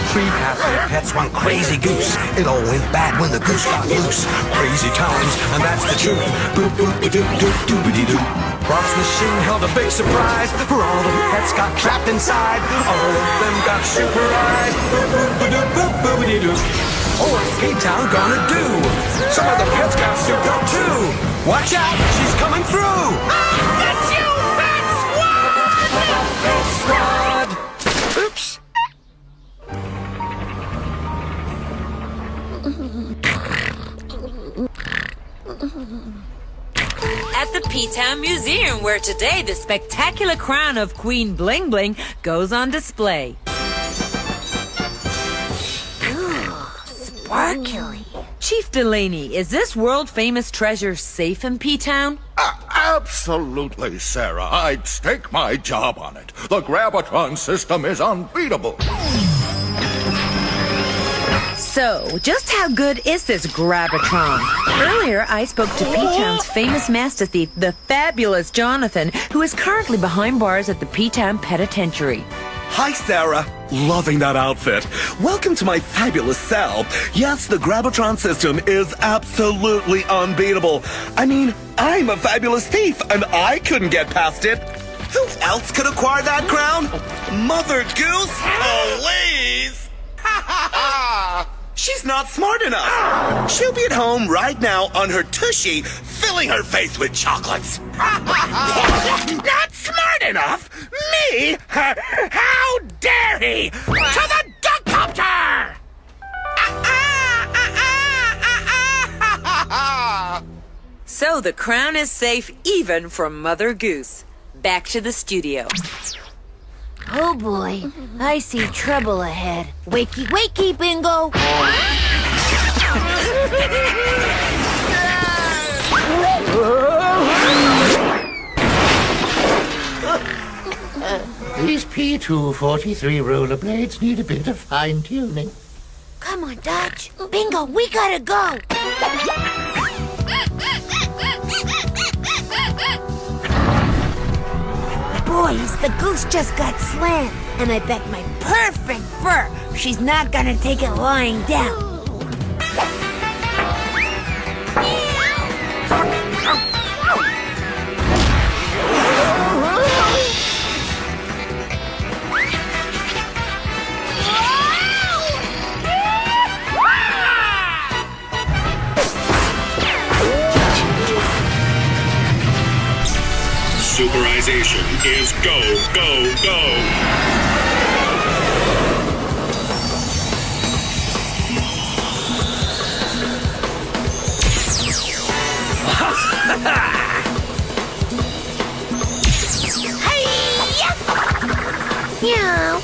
Three happy pets, one crazy goose. It all went bad when the goose got loose. Crazy times, and that's the truth. Boop boop a doop doop doobity doo. Bob's machine held a big surprise, for all the pets got trapped inside. All of them got super eyes. Boop boop a doop boop boobity doo. Oh, what's P-Town gonna do? Some of the pets got souped up too. Watch out, she's coming through. That's you, Pet Squad! Oops. At the P-Town Museum, where today the spectacular crown of Queen Bling Bling goes on display. Sparkly. Chief Delaney, is this world-famous treasure safe in P-Town? Absolutely, Sarah. I'd stake my job on it. The Gravitron system is unbeatable. So, just how good is this Gravitron? Earlier, I spoke to P-Town's famous master thief, the fabulous Jonathan, who is currently behind bars at the P-Town Penitentiary. Hi, Sarah. Loving that outfit. Welcome to my fabulous cell. Yes, the Gravitron system is absolutely unbeatable. I mean, I'm a fabulous thief, and I couldn't get past it. Who else could acquire that crown? Mother Goose? Please! Ha ha ha! She's not smart enough. She'll be at home right now on her tushy, filling her face with chocolates. Not smart enough? Me? How dare he? To the duckcopter! So the crown is safe even from Mother Goose. Back to the studio. Oh boy, I see trouble ahead. Wakey, wakey, Bingo! These P243 rollerblades need a bit of fine-tuning. Come on, Dodge. Bingo, we gotta go! Boys, the goose just got slammed, and I bet my perfect fur she's not gonna take it lying down. Superization is go, go, go. Meow.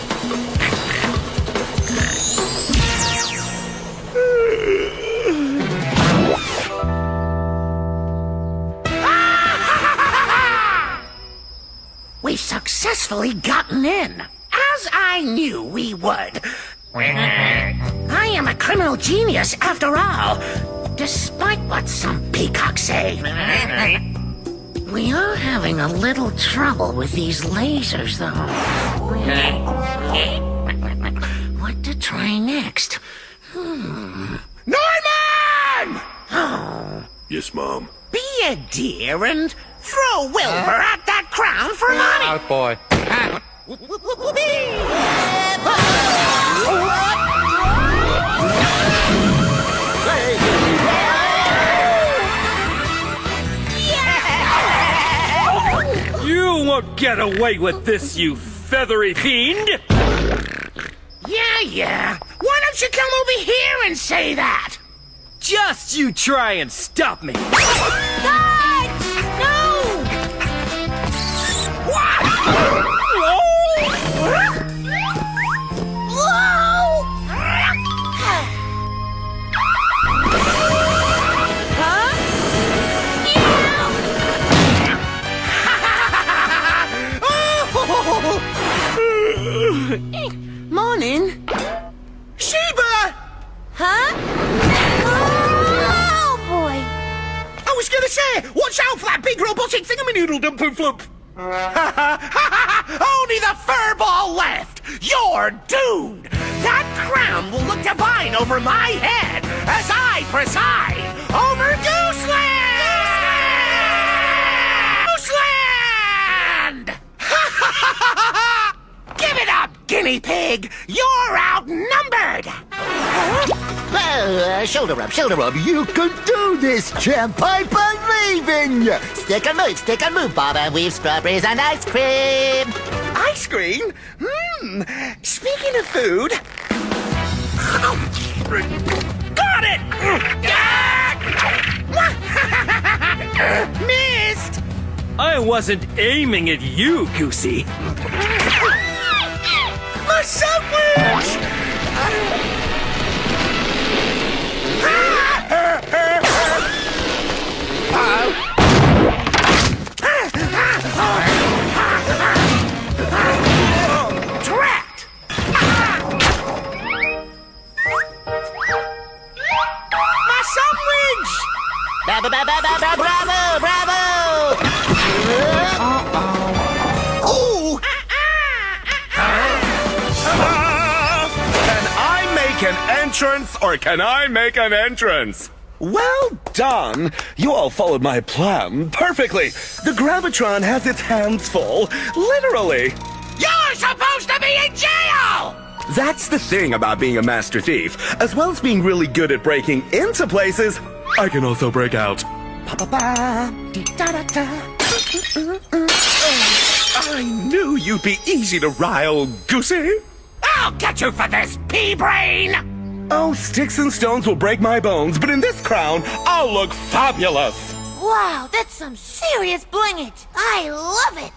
We've successfully gotten in, as I knew we would. I am a criminal genius, after all, despite what some peacocks say. We are having a little trouble with these lasers, though. What to try next? Norman! Oh. Yes, Mom. Be a dear and throw Wilbur at that crown for money. Oh, boy. You won't get away with this, you feathery fiend! Yeah. Why don't you come over here and say that? Just you try and stop me! Dodge! No! Morning. Sheba! Huh? Oh, boy. I was gonna say, watch out for that big robotic thingamanoodle dumpoo-floop. Only the furball left. You're doomed. That crown will look divine over my head as I preside over Gooseland! Gooseland! Give it up, guinea pig! You're outnumbered! Shoulder rub. You can do this, champ. I believe in you. Stick and move, bob and weave, strawberries and ice cream. Ice cream? Speaking of food... Got it! Missed! I wasn't aiming at you, Goosey. My sandwich! Trapped! My sandwich! Bravo! Ooh! Can I make an entrance or can I make an entrance? Well done! You all followed my plan perfectly. The Gravitron has its hands full, literally. You're supposed to be in jail! That's the thing about being a master thief. As well as being really good at breaking into places, I can also break out. I knew you'd be easy to rile, Goosey. I'll get you for this, pea-brain! Oh, sticks and stones will break my bones, but in this crown, I'll look fabulous. Wow, that's some serious blingage. I love it.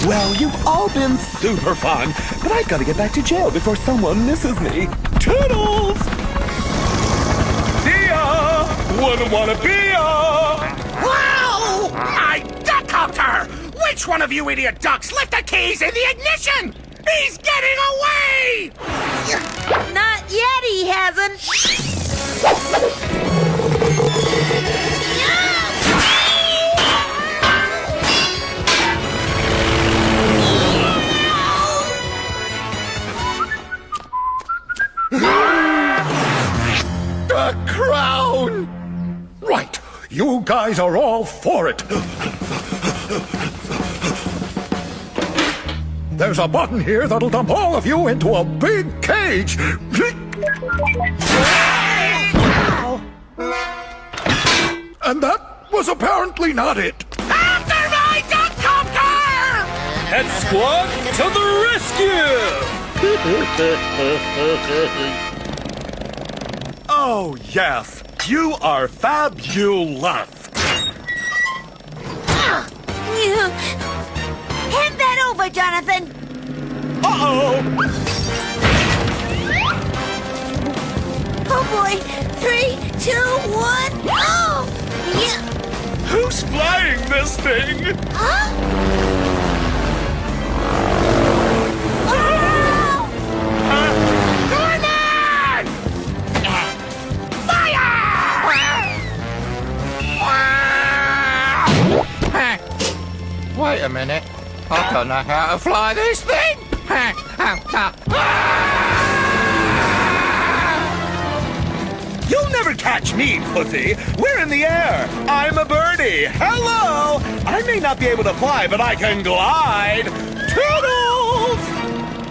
Well, you've all been super fun, but I've got to get back to jail before someone misses me. Toodles! See ya! Wouldn't wanna be ya! Wow! My duckcopter! Which one of you idiot ducks left the keys in the ignition? He's getting away! Not yet, he hasn't. The crown! Right, you guys are all for it. There's a button here that'll dump all of you into a big cage. And that was apparently not it. After my duckcopter! Head squad to the rescue! Oh, yes. You are fabulous. Hand that over, Jonathan. Uh-oh. Oh boy. 3, 2, 1. Oh! Yeah. Who's flying this thing? Huh? Oh! Norman! Fire! Wait a minute. I don't know how to fly this thing. You'll never catch me, pussy. We're in the air. I'm a birdie. Hello. I may not be able to fly, but I can glide. Toodles!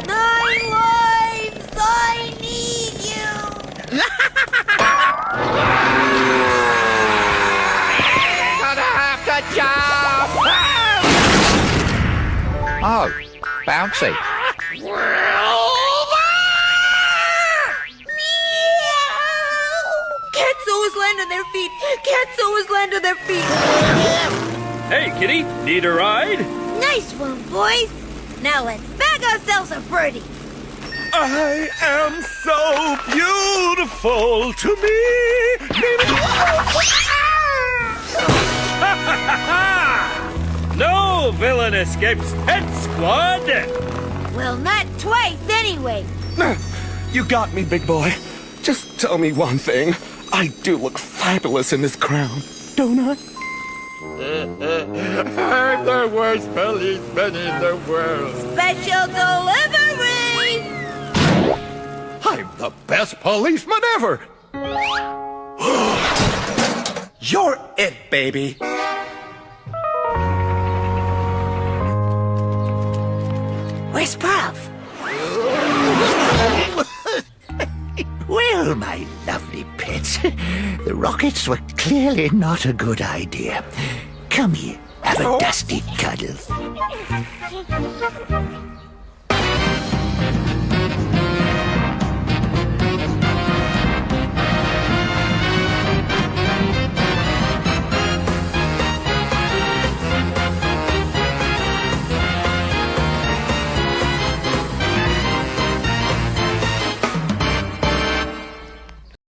9 lives! I need you! Gonna have to jump. Oh, bouncy. Cats always land on their feet. Cats always land on their feet. Hey, kitty, need a ride? Nice one, boys. Now let's bag ourselves a birdie. I am so beautiful to me. No villain escapes Pet Squad! Well, not twice anyway. You got me, big boy. Just tell me one thing. I do look fabulous in this crown, don't I? I'm the worst policeman in the world. Special delivery! the best policeman ever. You're it, baby. Where's Puff? Well, my lovely pets, the rockets were clearly not a good idea. Come here, have a dusty cuddle.